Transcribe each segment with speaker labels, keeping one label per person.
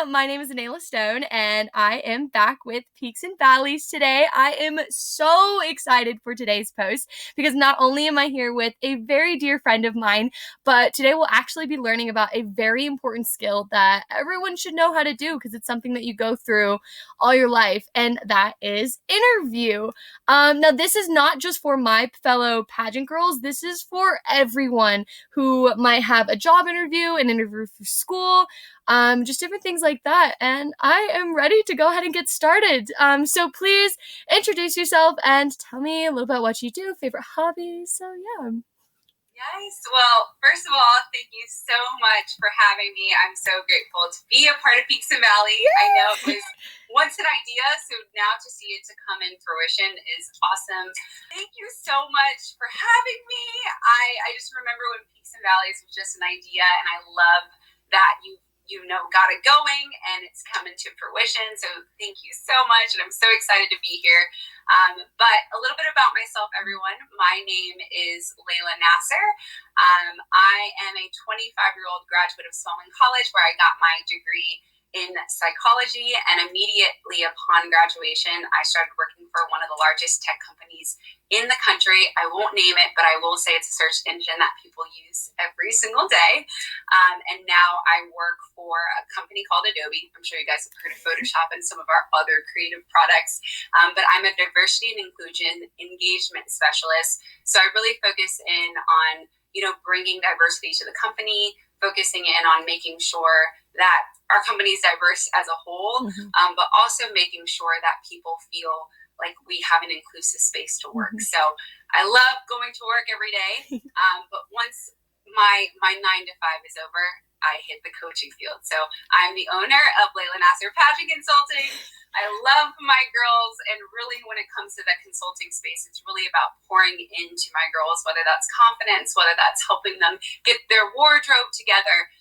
Speaker 1: My name is Layilah Stone, and I am back with Peaks and Valleys today. I am so excited for today's post because not only am I here with a very dear friend of mine, but today we'll actually be learning about a very important skill that everyone should know how to do because it's something that you go through all your life, and that is interview. Now, this is not just for my fellow pageant girls, this is for everyone who might have a job interview, an interview for school, just different things like that. And I am ready to go ahead and get started. So please introduce yourself and tell me a little about what you do, favorite hobbies. So yeah.
Speaker 2: Yes. Well, first of all, thank you so much for having me. I'm so grateful to be a part of Peaks and Valley. I know it was once an idea, so now to see it to come in fruition is awesome. Thank you so much for having me. I just remember when Peaks and Valleys was just an idea, and I love that you got it going and it's coming to fruition. So thank you so much, and I'm so excited to be here. But a little bit about myself, everyone. My name is Layilah Nasser. I am a 25-year-old graduate of Spelman College, where I got my degree in psychology, and immediately upon graduation, I started working for one of the largest tech companies in the country. I won't name it, but I will say it's a search engine that people use every single day. And now I work for a company called Adobe. I'm sure you guys have heard of Photoshop and some of our other creative products. But I'm a diversity and inclusion engagement specialist. So I really focus in on, bringing diversity to the company, focusing in on making sure that our company is diverse as a whole, but also making sure that people feel like we have an inclusive space to work. So I love going to work every day, but once my 9 to 5 is over, I hit the coaching field. So I'm the owner of Layilah Nasser Pageant Consulting. I love my girls, and really when it comes to that consulting space, it's really about pouring into my girls, whether that's confidence, whether that's helping them get their wardrobe together.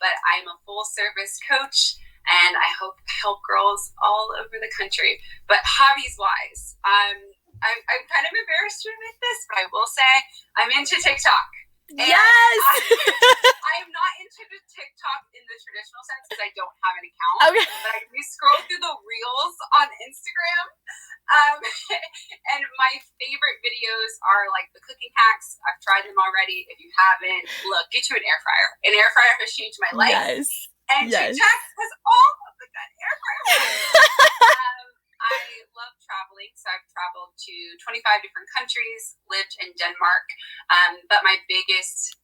Speaker 2: But I'm a full service coach, and I hope help girls all over the country. But hobbies wise, I'm kind of embarrassed to admit this, but I will say I'm into TikTok.
Speaker 1: And
Speaker 2: yes! I am not into the TikTok in the traditional sense because I don't have an account. Okay. But I do scroll through the reels on Instagram. And my favorite videos are like the cooking hacks. I've tried them already. If you haven't, look, get you an air fryer. An air fryer has changed my life.
Speaker 1: Yes.
Speaker 2: And TikTok has all of the good air fryer. I love traveling, so I've traveled to 25 different countries, lived in Denmark, but my biggest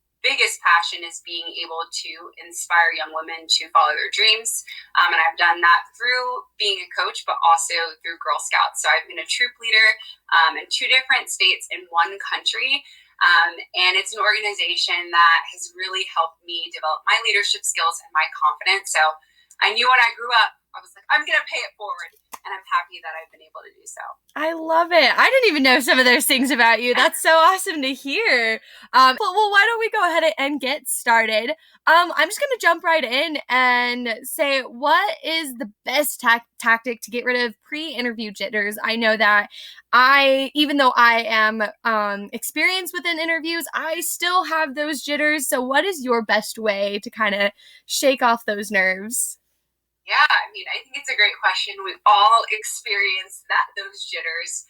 Speaker 2: passion is being able to inspire young women to follow their dreams, and I've done that through being a coach, but also through Girl Scouts. So I've been a troop leader in 2 different states in 1 country, and it's an organization that has really helped me develop my leadership skills and my confidence. So I knew when I grew up, I was like, I'm going to pay it forward. And I'm happy that I've been able to do so.
Speaker 1: I love it. I didn't even know some of those things about you. That's so awesome to hear. Well, why don't we go ahead and get started? I'm just going to jump right in and say, what is the best tactic to get rid of pre-interview jitters? I know that even though I am experienced within interviews, I still have those jitters. So what is your best way to kind of shake off those nerves?
Speaker 2: Yeah, I think it's a great question. We've all experienced those jitters.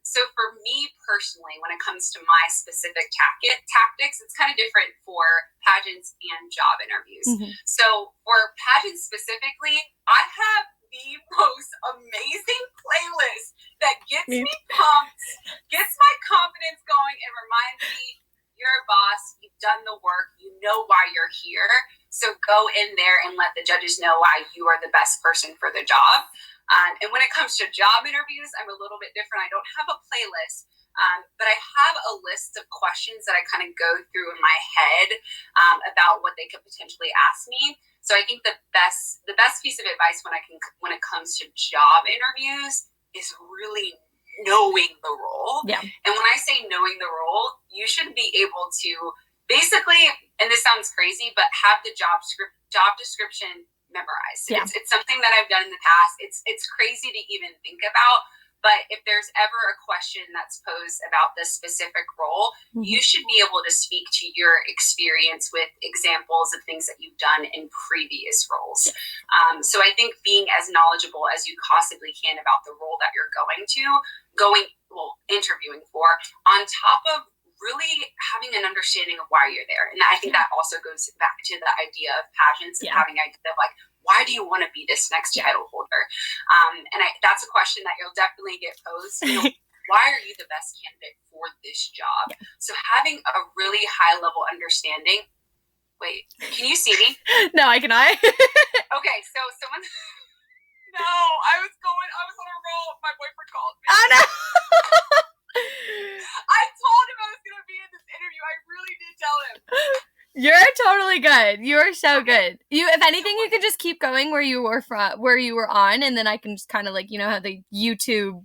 Speaker 2: So for me personally, when it comes to my specific tactics, it's kind of different for pageants and job interviews. So for pageants specifically, I have the most amazing playlist that gets me pumped, gets my confidence going, and reminds me, you're a boss, you've done the work, you know why you're here. So go in there and let the judges know why you are the best person for the job. And when it comes to job interviews, I'm a little bit different. I don't have a playlist, but I have a list of questions that I kind of go through in my head about what they could potentially ask me. So I think the best piece of advice when it comes to job interviews is really knowing the role.
Speaker 1: Yeah.
Speaker 2: And when I say knowing the role, you should be able to basically, and this sounds crazy, but have the job description memorized.
Speaker 1: Yeah.
Speaker 2: It's something that I've done in the past. It's crazy to even think about, But if there's ever a question that's posed about this specific role, you should be able to speak to your experience with examples of things that you've done in previous roles. So I think being as knowledgeable as you possibly can about the role that you're interviewing for, on top of really having an understanding of why you're there. And I think that also goes back to the idea of passions and having an idea of like, why do you want to be this next title holder? That's a question that you'll definitely get posed. You know, why are you the best candidate for this job? So having a really high level understanding. Wait, can you see me?
Speaker 1: No, I cannot.
Speaker 2: Okay, so someone. No, I was on a roll. My boyfriend called me.
Speaker 1: Oh no.
Speaker 2: I told him I was going to be in this interview. I really did tell him.
Speaker 1: You're totally good. You are so good. If anything, you can just keep going where you were on, and then I can just kind of like, you know how the YouTube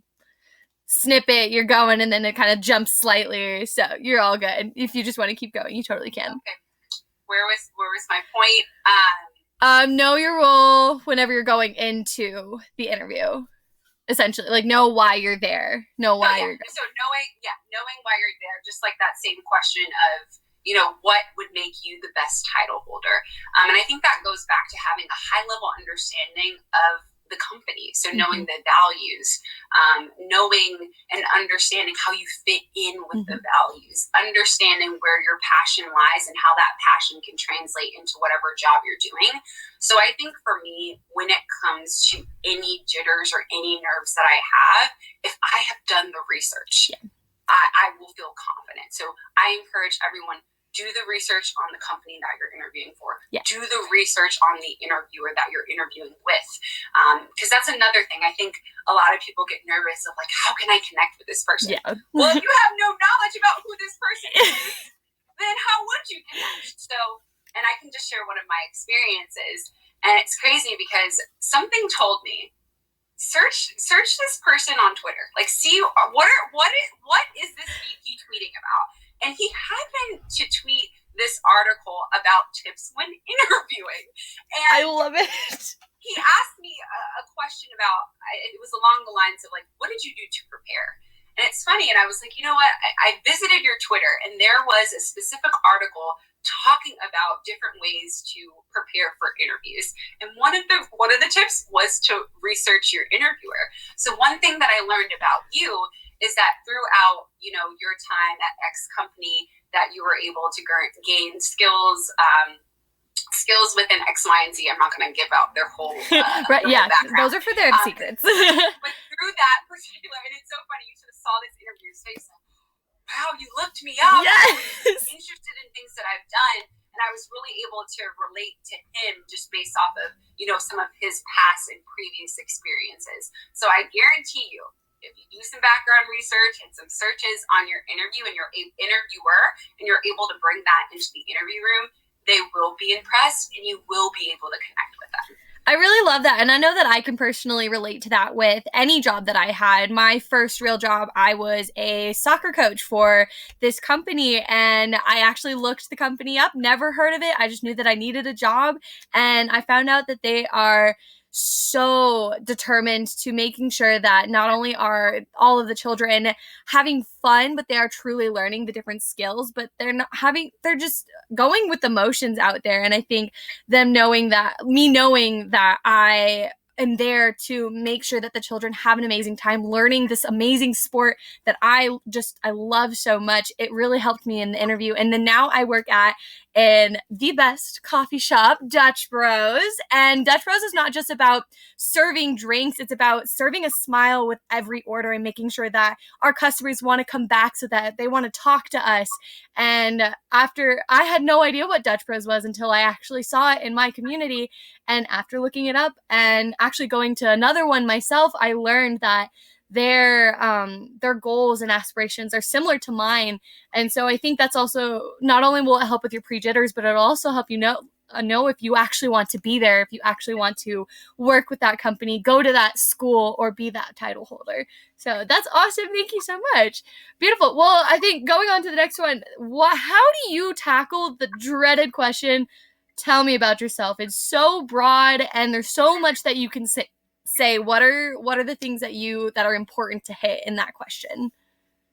Speaker 1: snippet you're going, and then it kind of jumps slightly. So you're all good. If you just want to keep going, you totally can.
Speaker 2: Okay. Where was my point?
Speaker 1: Know your role whenever you're going into the interview. Essentially, like, know why you're there. Know why you're
Speaker 2: So knowing why you're there, just like that same question of, you know, what would make you the best title holder. And I think that goes back to having a high level understanding of the company. So knowing the values, knowing and understanding how you fit in with the values, understanding where your passion lies and how that passion can translate into whatever job you're doing. So I think for me, when it comes to any jitters or any nerves that I have, if I have done the research, I will feel confident. So I encourage everyone, do the research on the company that you're interviewing for. Do the research on the interviewer that you're interviewing with. Because that's another thing. I think a lot of people get nervous of like, how can I connect with this person? Well, if you have no knowledge about who this person is, then how would you connect? So, and I can just share one of my experiences. And it's crazy because something told me, search this person on Twitter. Like, see what is this VP tweeting about? And he happened to tweet this article about tips when interviewing. And
Speaker 1: I love it.
Speaker 2: He asked me a question about, it was along the lines of like, what did you do to prepare? And it's funny. And I was like, you know what? I visited your Twitter and there was a specific article talking about different ways to prepare for interviews. And one of the tips was to research your interviewer. So one thing that I learned about you is that throughout, you know, your time at X company, that you were able to gain skills within X, Y, and Z. I'm not going to give out their whole
Speaker 1: right,
Speaker 2: their
Speaker 1: background. Those are for their secrets.
Speaker 2: But through that particular, and it's so funny, you should have saw this interview face. Wow, you looked me up.
Speaker 1: Yes.
Speaker 2: I was interested in things that I've done, and I was really able to relate to him just based off of, you know, some of his past and previous experiences. So I guarantee you, if you do some background research and some searches on your interview and your interviewer, and you're able to bring that into the interview room, they will be impressed and you will be able to connect with them.
Speaker 1: I really love that. And I know that I can personally relate to that with any job that I had. My first real job, I was a soccer coach for this company, and I actually looked the company up, never heard of it. I just knew that I needed a job, and I found out that they are so determined to making sure that not only are all of the children having fun, but they are truly learning the different skills, but they're just going with the motions out there. And I think knowing that I am there to make sure that the children have an amazing time learning this amazing sport that I love so much, it really helped me in the interview. And then now I work in the best coffee shop, Dutch Bros. And Dutch Bros is not just about serving drinks, it's about serving a smile with every order and making sure that our customers want to come back, so that they want to talk to us. And after, I had no idea what Dutch Bros was until I actually saw it in my community. And after looking it up and actually going to another one myself, I learned that their goals and aspirations are similar to mine. And so I think that's also, not only will it help with your pre-jitters, but it'll also help you know if you actually want to be there, if you actually want to work with that company, go to that school, or be that title holder. So that's awesome. Thank you so much. Beautiful. Well, I think going on to the next one, how do you tackle the dreaded question, tell me about yourself? It's so broad and there's so much that you can say, what are the things that are important to hit in that question?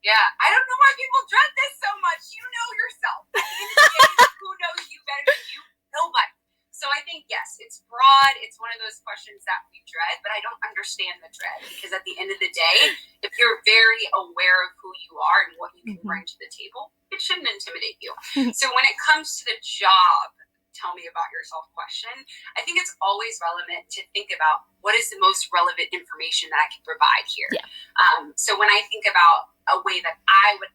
Speaker 2: Yeah, I don't know why people dread this so much. You know yourself. At the end of the day, who knows you better than you? Nobody. So I think, yes, it's broad. It's one of those questions that we dread, but I don't understand the dread, because at the end of the day, if you're very aware of who you are and what you can bring to the table, it shouldn't intimidate you. So when it comes to the job, tell me about yourself question, I think it's always relevant to think about what is the most relevant information that I can provide here.
Speaker 1: Yeah.
Speaker 2: So when I think about a way that I would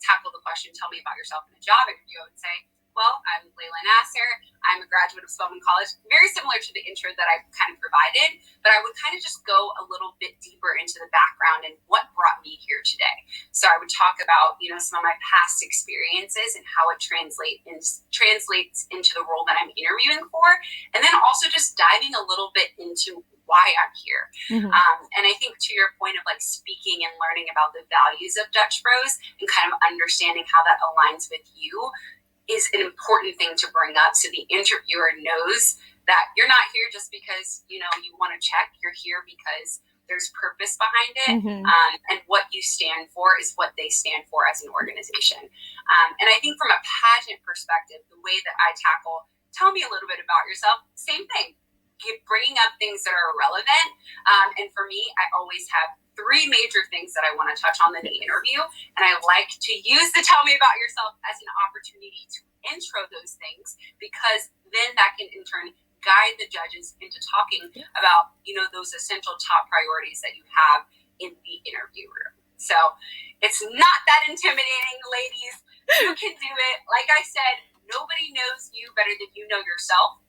Speaker 2: tackle the question, tell me about yourself in a job interview, I would say, well, I'm Layilah Nasser. I'm a graduate of Spelman College, very similar to the intro that I kind of provided, but I would kind of just go a little bit deeper into the background and what brought me here today. So I would talk about, some of my past experiences and how it translates into the role that I'm interviewing for, and then also just diving a little bit into why I'm here. And I think to your point of like speaking and learning about the values of Dutch Bros and kind of understanding how that aligns with you is an important thing to bring up, so the interviewer knows that you're not here just because you want to check. You're here because there's purpose behind it, and what you stand for is what they stand for as an organization. And I think from a pageant perspective, the way that I tackle, tell me a little bit about yourself, same thing. Keep bringing up things that are relevant. And for me, I always have 3 major things that I want to touch on in the interview. And I like to use the tell me about yourself as an opportunity to intro those things, because then that can in turn guide the judges into talking about, those essential top priorities that you have in the interview room. So it's not that intimidating, ladies. You can do it. Like I said, nobody knows you better than you know yourself.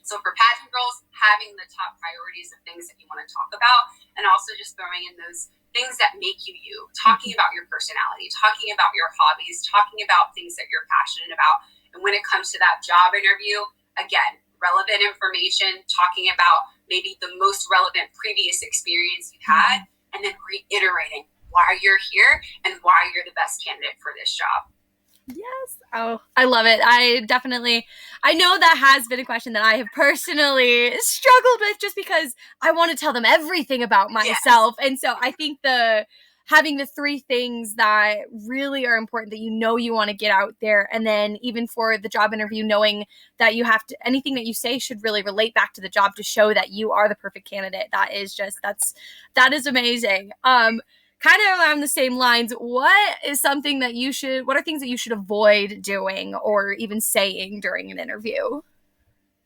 Speaker 2: So for pageant girls, having the top priorities of things that you want to talk about, and also just throwing in those things that make you you, talking about your personality, talking about your hobbies, talking about things that you're passionate about. And when it comes to that job interview, again, relevant information, talking about maybe the most relevant previous experience you've had, and then reiterating why you're here and why you're the best candidate for this job.
Speaker 1: Yes. Oh, I love it. I know that has been a question that I have personally struggled with, just because I want to tell them everything about myself. Yes. And so I think having the 3 things that really are important that you want to get out there, and then even for the job interview, knowing that anything that you say should really relate back to the job to show that you are the perfect candidate. That is amazing. Kind of around the same lines, what are things that you should avoid doing or even saying during an interview?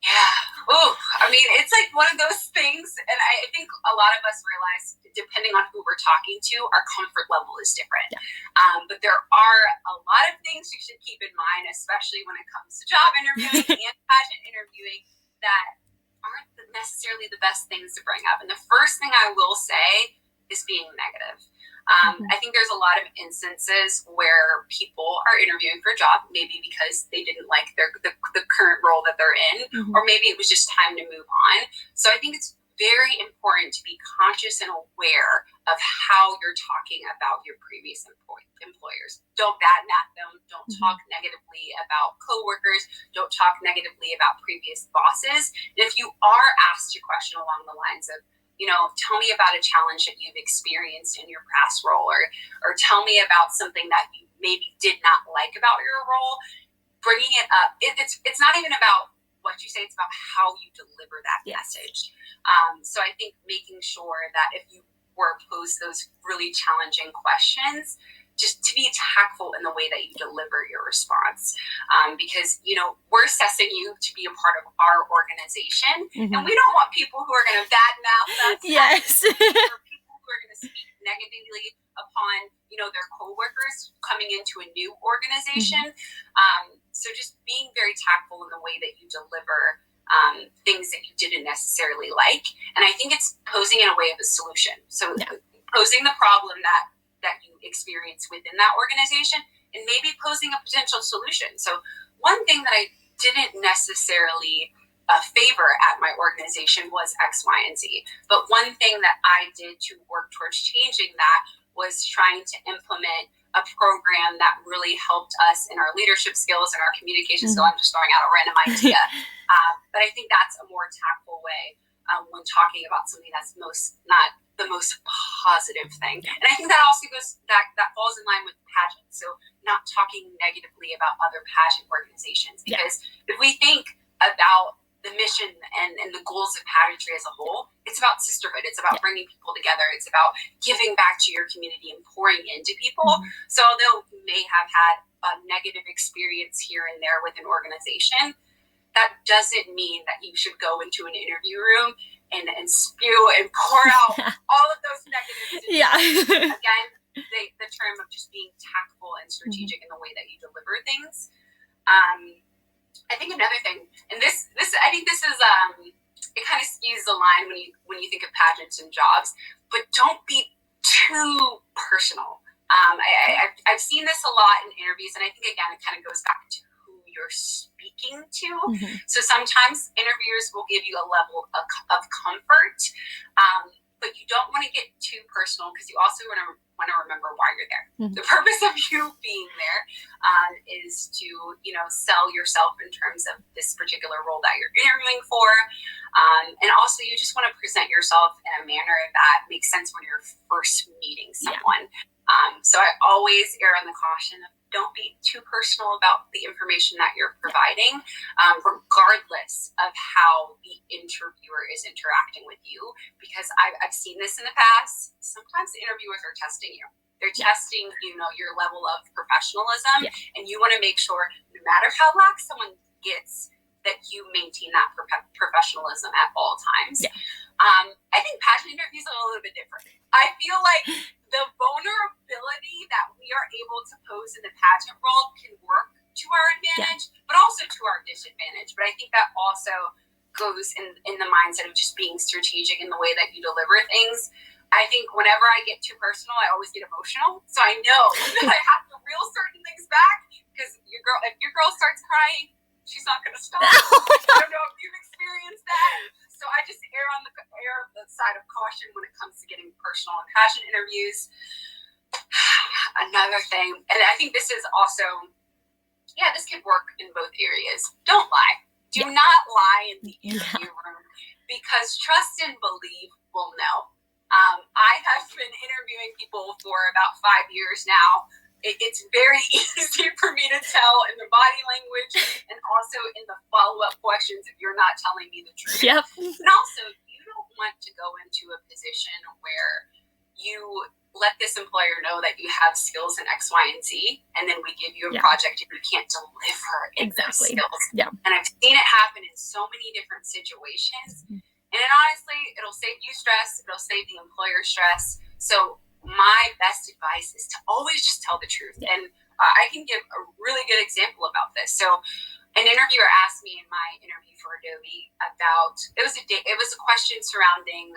Speaker 2: Yeah. Oh, I mean, it's like one of those things, and I think a lot of us realize, depending on who we're talking to, our comfort level is different. Yeah. But there are a lot of things you should keep in mind, especially when it comes to job interviewing and pageant interviewing, that aren't necessarily the best things to bring up. And the first thing I will say is being negative. I think there's a lot of instances where people are interviewing for a job, maybe because they didn't like the current role that they're in, or maybe it was just time to move on. So I think it's very important to be conscious and aware of how you're talking about your previous employers. Don't badmouth them. Don't talk negatively about coworkers. Don't talk negatively about previous bosses. And if you are asked a question along the lines of, tell me about a challenge that you've experienced in your past role, or tell me about something that you maybe did not like about your role, bringing it up. It's not even about what you say, it's about how you deliver that message. So I think making sure that if you were posed those really challenging questions, just to be tactful in the way that you deliver your response. Because, we're assessing you to be a part of our organization, and we don't want people who are going to badmouth us.
Speaker 1: Yes.
Speaker 2: Or people who are going to speak negatively upon, their coworkers coming into a new organization. So just being very tactful in the way that you deliver things that you didn't necessarily like. And I think it's posing in a way of a solution. So posing the problem that you experience within that organization, and maybe posing a potential solution. So one thing that I didn't necessarily favor at my organization was X, Y, and Z. But one thing that I did to work towards changing that was trying to implement a program that really helped us in our leadership skills and our communication skills. I'm just throwing out a random idea. But I think that's a more tactful way when talking about something that's not the most positive thing. And I think that also that falls in line with pageants. So not talking negatively about other pageant organizations, because if we think about the mission and the goals of pageantry as a whole, it's about sisterhood. It's about bringing people together. It's about giving back to your community and pouring into people. So although you may have had a negative experience here and there with an organization, that doesn't mean that you should go into an interview room and spew and pour out all of those negatives. Again, the term of just being tactful and strategic in the way that you deliver things. I think another thing, and this I think this is it kind of skews the line when you think of pageants and jobs, but don't be too personal. I've seen this a lot in interviews, and I think again it kind of goes back to who you're speaking to. So sometimes interviewers will give you a level of comfort, but you don't want to get too personal, because you also want to remember why you're there. The purpose of you being there is to, sell yourself in terms of this particular role that you're interviewing for. And also you just want to present yourself in a manner that makes sense when you're first meeting someone. So I always err on the caution of don't be too personal about the information that you're providing, regardless of how the interviewer is interacting with you. Because I've seen this in the past. Sometimes the interviewers are testing you. They're testing, your level of professionalism, and you want to make sure, no matter how lax someone gets, that you maintain that professionalism at all times. I think pageant interviews are a little bit different. I feel like the vulnerability that we are able to pose in the pageant world can work to our advantage, but also to our disadvantage. But I think that also goes in the mindset of just being strategic in the way that you deliver things. I think whenever I get too personal, I always get emotional. So I know that I have to reel certain things back, because if your girl starts crying, she's not going to stop. I don't know if you've experienced that. So I just err on the side of caution when it comes to getting personal in pageant interviews. Another thing, and I think this is also, this could work in both areas. Don't lie. Do not lie in the interview room, because trust and believe will know. I have been interviewing people for about 5 years now. It's very easy for me to tell in the body language and also in the follow-up questions if you're not telling me the truth. And also, you don't want to go into a position where you let this employer know that you have skills in X, Y, and Z, and then we give you a project and you can't deliver in those skills. And I've seen it happen in so many different situations. And then honestly, it'll save you stress. It'll save the employer stress. So my best advice is to always just tell the truth. And I can give a really good example about this. So an interviewer asked me in my interview for Adobe about, it was a question surrounding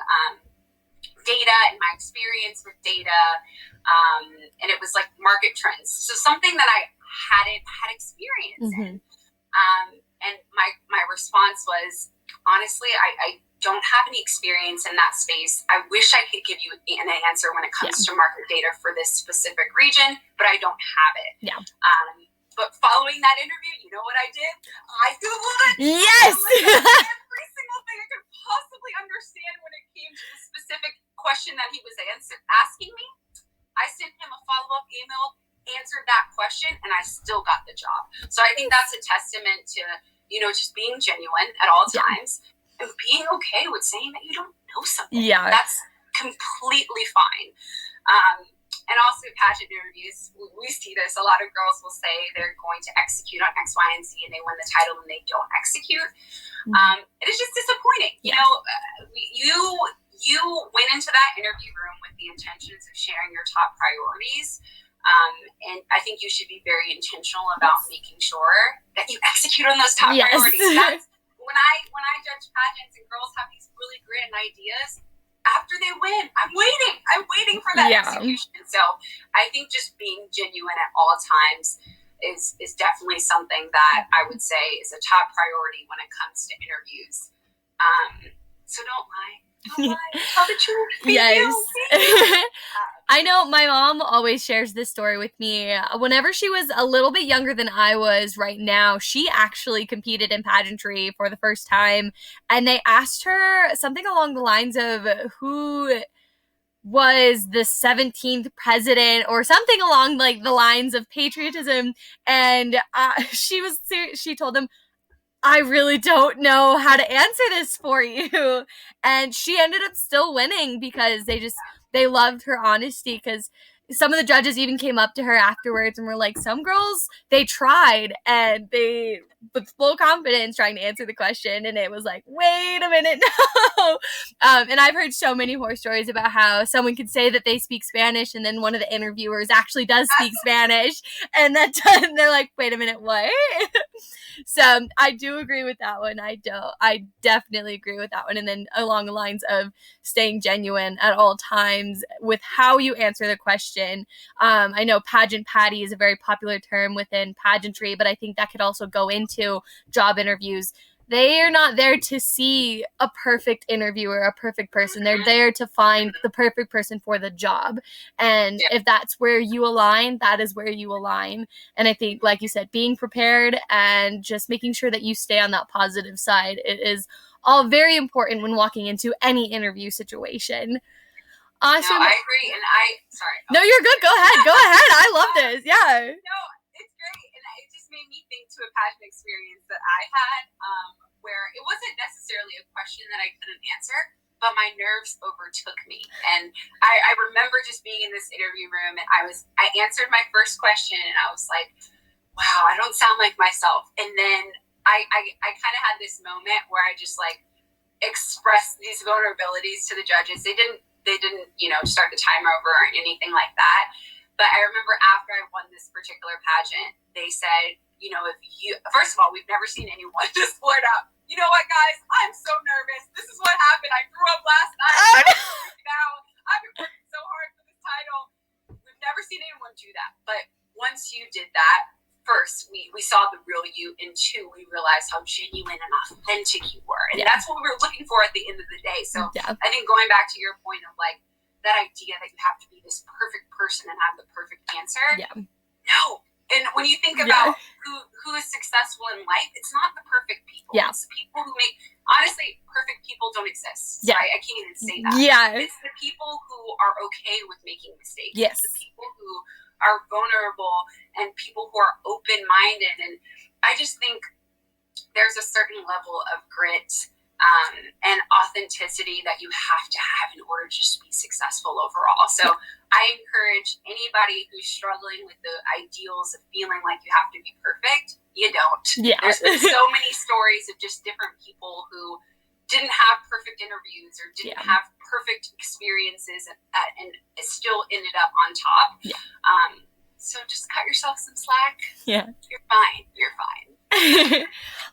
Speaker 2: data and my experience with data. And it was like market trends. So something that I hadn't had experience in. And my response was, honestly, I don't have any experience in that space. I wish I could give you an answer when it comes to market data for this specific region, but I don't have it. But following that interview, you know what I did? I Googled it.
Speaker 1: Yes!
Speaker 2: Every single thing I could possibly understand when it came to the specific question that he was asking me. I sent him a follow-up email, answered that question, and I still got the job. So I think that's a testament to, just being genuine at all times. And being okay with saying that you don't know something. That's completely fine. And also pageant interviews, we see this. A lot of girls will say they're going to execute on X, Y, and Z, and they win the title and they don't execute. It is just disappointing. You went into that interview room with the intentions of sharing your top priorities. And I think you should be very intentional about making sure that you execute on those top priorities. That's when I judge pageants and girls have these really grand ideas, after they win, I'm waiting for that execution. So I think just being genuine at all times is definitely something that I would say is a top priority when it comes to interviews. So don't lie. Oh my, tell the truth.
Speaker 1: Yes.
Speaker 2: You.
Speaker 1: I know my mom always shares this story with me. Whenever she was a little bit younger than I was right now, she actually competed in pageantry for the first time. And they asked her something along the lines of who was the 17th president or something along like the lines of patriotism. And she told them, I really don't know how to answer this for you. And she ended up still winning because they loved her honesty, because some of the judges even came up to her afterwards and were like, some girls, they tried and they with full confidence trying to answer the question, and it was like, wait a minute, no. And I've heard so many horror stories about how someone could say that they speak Spanish and then one of the interviewers actually does speak Spanish, and they're like, wait a minute, what? So I do agree with that one. I definitely agree with that one. And then along the lines of staying genuine at all times with how you answer the question. I know pageant patty is a very popular term within pageantry, but I think that could also go into job interviews. They are not there to see a perfect interviewer, a perfect person. They're there to find the perfect person for the job. And if that's where you align, that is where you align. And I think, like you said, being prepared and just making sure that you stay on that positive side, it is all very important when walking into any interview situation. Awesome.
Speaker 2: No, I agree. And sorry.
Speaker 1: No, you're good. Go ahead. Go ahead. I love this. Yeah.
Speaker 2: No, it's great. And it just made me think to a pageant experience that I had where it wasn't necessarily a question that I couldn't answer, but my nerves overtook me. And I remember just being in this interview room, and I answered my first question, and I was like, wow, I don't sound like myself. And then I kind of had this moment where I just like expressed these vulnerabilities to the judges. They didn't start the timer over or anything like that. But I remember after I won this particular pageant, they said, first of all, we've never seen anyone just blurt out, you know what, guys, I'm so nervous. This is what happened. I threw up last night. I've been working so hard for this title. We've never seen anyone do that. But once you did that, first, we saw the real you, and two, we realized how genuine and authentic you were. And that's what we were looking for at the end of the day. So I think going back to your point of like that idea that you have to be this perfect person and have the perfect answer. Yeah. No. And when you think about who is successful in life, it's not the perfect people. Yeah. It's the people who honestly, perfect people don't exist. Yeah. Right? I can't even say that. Yeah. It's the people who are okay with making mistakes. Yes. It's the people who are vulnerable and people who are open-minded. And I just think there's a certain level of grit and authenticity that you have to have in order to just be successful overall. So I encourage anybody who's struggling with the ideals of feeling like you have to be perfect. You don't. Yeah. There's been so many stories of just different people who didn't have perfect interviews or didn't have perfect experiences and still ended up on top. Yeah. So just cut yourself some slack. Yeah. You're fine. You're fine.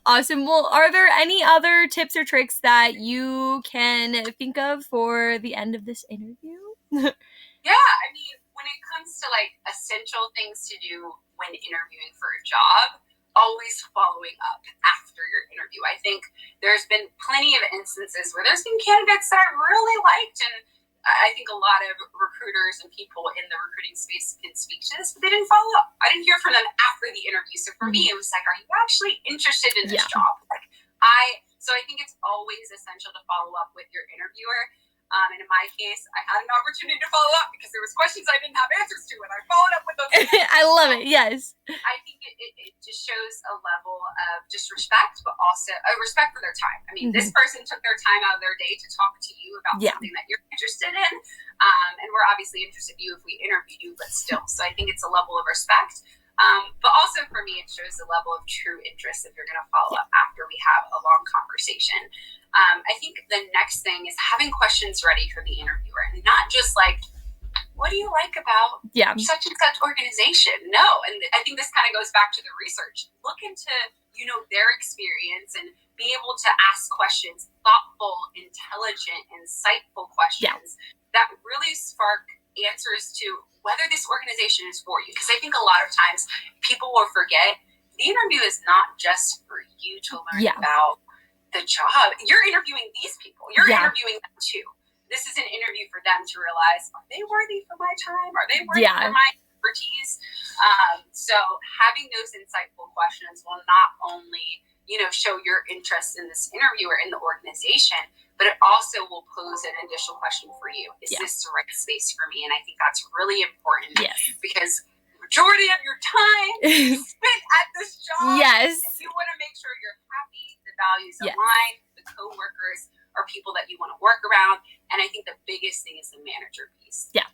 Speaker 1: Awesome. Well, are there any other tips or tricks that you can think of for the end of this interview?
Speaker 2: Yeah. I mean, when it comes to like essential things to do when interviewing for a job, always following up after your interview. I think there's been plenty of instances where there's been candidates that I really liked, and I think a lot of recruiters and people in the recruiting space can speak to this, but they didn't follow up. I didn't hear from them after the interview. So for me, it was like, are you actually interested in this job? So I think it's always essential to follow up with your interviewer. And in my case, I had an opportunity to follow up because there was questions I didn't have answers to, and I followed up with those.
Speaker 1: I love it. Yes.
Speaker 2: I think it just shows a level of just respect, but also a respect for their time. I mean, this person took their time out of their day to talk to you about something that you're interested in. And we're obviously interested in you if we interview you, but still. So I think it's a level of respect. But also for me, it shows a level of true interest if you're going to follow up after we have a long conversation. I think the next thing is having questions ready for the interviewer, and not just like, what do you like about such and such organization? No. And I think this kind of goes back to the research. Look into, their experience and be able to ask questions, thoughtful, intelligent, insightful questions that really spark answers to whether this organization is for you. Because I think a lot of times people will forget the interview is not just for you to learn about the job. You're interviewing these people. You're interviewing them too. This is an interview for them to realize, are they worthy for my time? Are they worthy for my expertise? So having those insightful questions will not only, show your interest in this interview or in the organization, but it also will pose an additional question for you. Is this the right space for me? And I think that's really important because majority of your time is spent at this job.
Speaker 1: Yes.
Speaker 2: And you want to make sure you're happy, the values align, the coworkers are people that you want to work around. And I think the biggest thing is the manager piece.
Speaker 1: Yeah.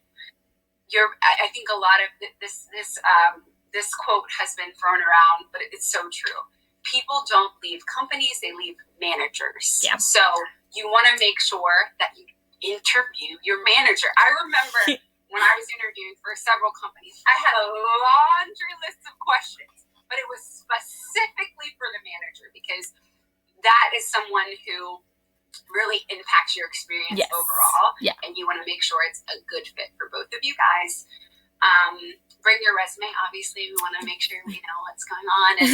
Speaker 2: I think a lot of this quote has been thrown around, but it's so true. People don't leave companies, they leave managers. Yeah. So you want to make sure that you interview your manager. I remember when I was interviewing for several companies, I had a laundry list of questions, but it was specifically for the manager because that is someone who really impacts your experience overall. Yeah. And you want to make sure it's a good fit for both of you guys. Bring your resume. Obviously, we want to make sure we know what's going on. And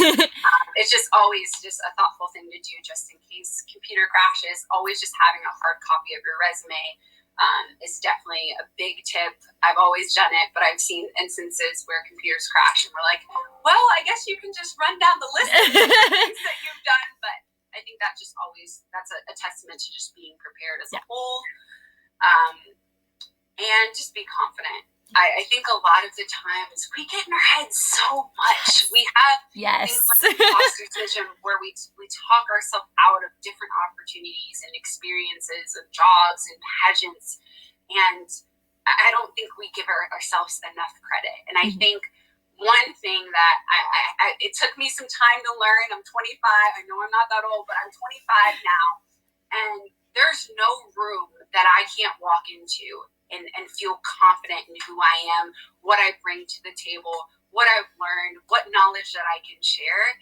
Speaker 2: it's just always just a thoughtful thing to do just in case computer crashes. Always just having a hard copy of your resume is definitely a big tip. I've always done it, but I've seen instances where computers crash and we're like, well, I guess you can just run down the list of things that you've done. But I think that just always, that's a testament to just being prepared as a whole, and just be confident. I think a lot of the times we get in our heads so much. We have things like imposter syndrome where we talk ourselves out of different opportunities and experiences of jobs and pageants. And I don't think we give ourselves enough credit. And I think one thing that it took me some time to learn. I'm 25. I know I'm not that old, but I'm 25 now. And there's no room that I can't walk into and feel confident in who I am, what I bring to the table, what I've learned, what knowledge that I can share.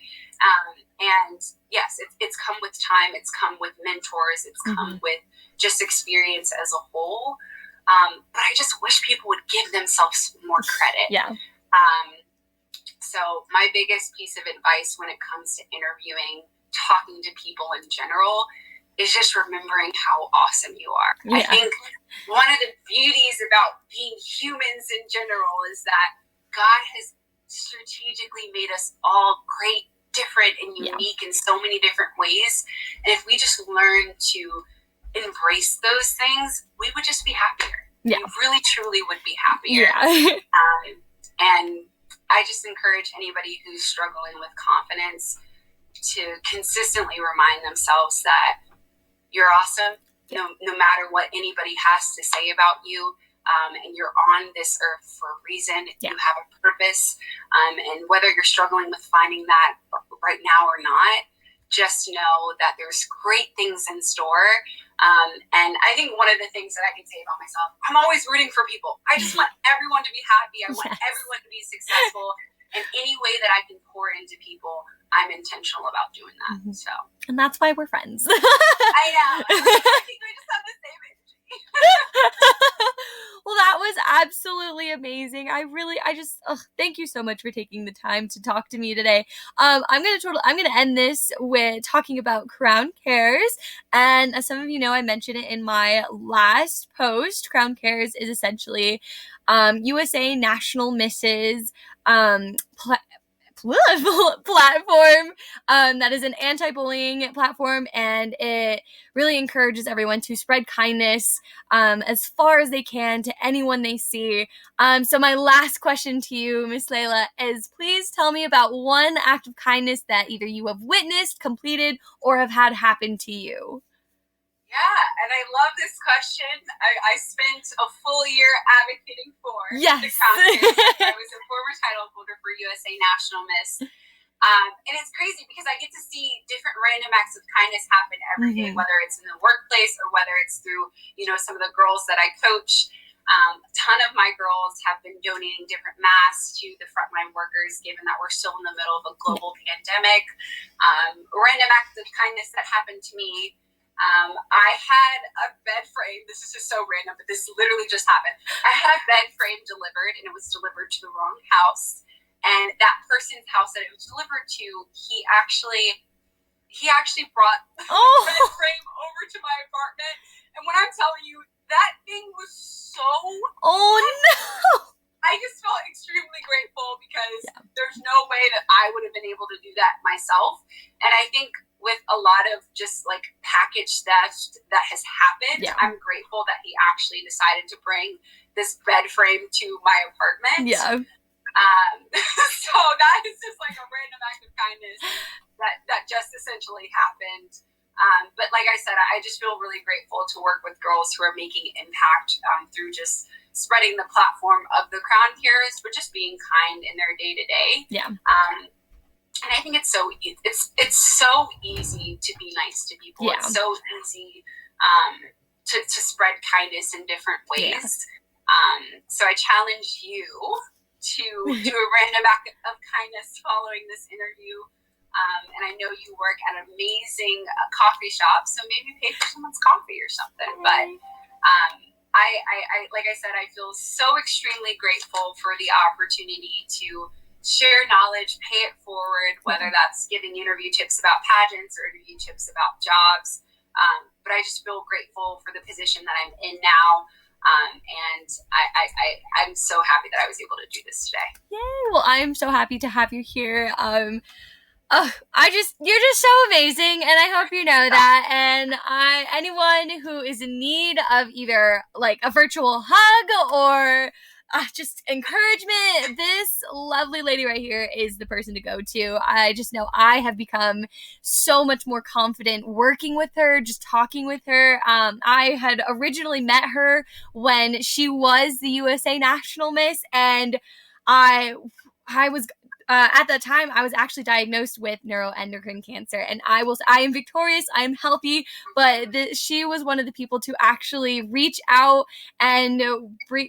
Speaker 2: And yes, it's come with time. It's come with mentors. It's come with just experience as a whole. But I just wish people would give themselves more credit.
Speaker 1: Yeah.
Speaker 2: So my biggest piece of advice when it comes to interviewing, talking to people in general, is just remembering how awesome you are. Yeah. I think one of the beauties about being humans in general is that God has strategically made us all great, different, and unique in so many different ways. And if we just learn to embrace those things, we would just be happier. Yeah. We really, truly would be happier. Yeah. And I just encourage anybody who's struggling with confidence to consistently remind themselves that you're awesome, no matter what anybody has to say about you, and you're on this earth for a reason. You have a purpose, and whether you're struggling with finding that right now or not, just know that there's great things in store. And I think one of the things that I can say about myself, I'm always rooting for people. I just want everyone to be happy. I want everyone to be successful. And any way that I can pour into people, I'm intentional about doing that. So,
Speaker 1: and that's why we're friends.
Speaker 2: I know. I think we just have the same energy.
Speaker 1: Well, that was absolutely amazing. Thank you so much for taking the time to talk to me today. I'm gonna end this with talking about Crown Cares. And as some of you know, I mentioned it in my last post. Crown Cares is essentially USA National Misses platform that is an anti-bullying platform, and it really encourages everyone to spread kindness as far as they can to anyone they see. So my last question to you, Miss Layilah, is please tell me about one act of kindness that either you have witnessed, completed, or have had happen to you.
Speaker 2: Yeah, and I love this question. I spent a full year advocating for the Crown Cares. I was a former title holder for USA National Miss. And it's crazy because I get to see different random acts of kindness happen every day, whether it's in the workplace or whether it's through, some of the girls that I coach. A ton of my girls have been donating different masks to the frontline workers, given that we're still in the middle of a global pandemic. Random acts of kindness that happened to me. I had a bed frame. This is just so random, but this literally just happened. I had a bed frame delivered, and it was delivered to the wrong house. And that person's house that it was delivered to, he actually he actually brought the bed frame over to my apartment. And when I'm telling you, that thing was so
Speaker 1: no.
Speaker 2: I just felt extremely grateful because there's no way that I would have been able to do that myself. And I think with a lot of just like package theft that has happened, I'm grateful that he actually decided to bring this bed frame to my apartment.
Speaker 1: Yeah.
Speaker 2: So that is just like a random act of kindness that just essentially happened. But like I said, I just feel really grateful to work with girls who are making impact through just spreading the platform of the Crown Cures, but just being kind in their day to day.
Speaker 1: Yeah.
Speaker 2: And I think it's so so easy to be nice to people.
Speaker 1: Yeah.
Speaker 2: It's so easy to spread kindness in different ways. So I challenge you to do a random act of kindness following this interview. And I know you work at an amazing coffee shop, so maybe pay for someone's coffee or something. But I like I said, I feel so extremely grateful for the opportunity to share knowledge, pay it forward, whether that's giving interview tips about pageants or interview tips about jobs. But I just feel grateful for the position that I'm in now. And I'm so happy that I was able to do this today.
Speaker 1: Yay! Well, I'm so happy to have you here. You're just so amazing, and I hope you know that. And anyone who is in need of either like a virtual hug or just encouragement, this lovely lady right here is the person to go to. I just know I have become so much more confident working with her, just talking with her. I had originally met her when she was the USA National Miss, and I was at that time, I was actually diagnosed with neuroendocrine cancer, and I am victorious, I am healthy, but she was one of the people to actually reach out and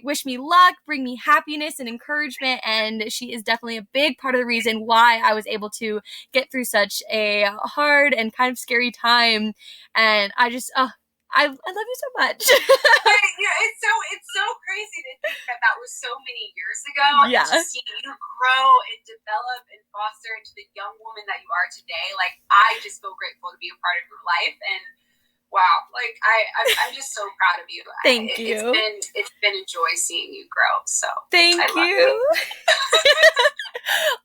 Speaker 1: wish me luck, bring me happiness and encouragement, and she is definitely a big part of the reason why I was able to get through such a hard and kind of scary time, and I just, I love you so much.
Speaker 2: It's so crazy to think that was so many years ago.
Speaker 1: Yeah.
Speaker 2: And to see you grow and develop and foster into the young woman that you are today. Like, I just feel grateful to be a part of your life. And wow, like I'm just so proud of you.
Speaker 1: Thank you.
Speaker 2: It's been a joy seeing you grow. So
Speaker 1: thank you.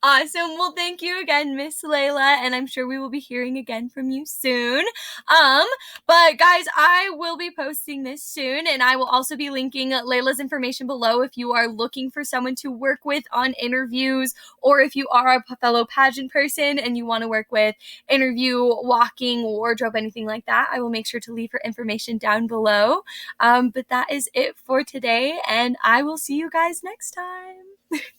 Speaker 1: Awesome. Well, thank you again, Miss Layilah, and I'm sure we will be hearing again from you soon. But guys, I will be posting this soon, and I will also be linking Layla's information below if you are looking for someone to work with on interviews, or if you are a fellow pageant person and you want to work with interview, walking, wardrobe, anything like that. I will make sure to leave her information down below. But that is it for today, and I will see you guys next time.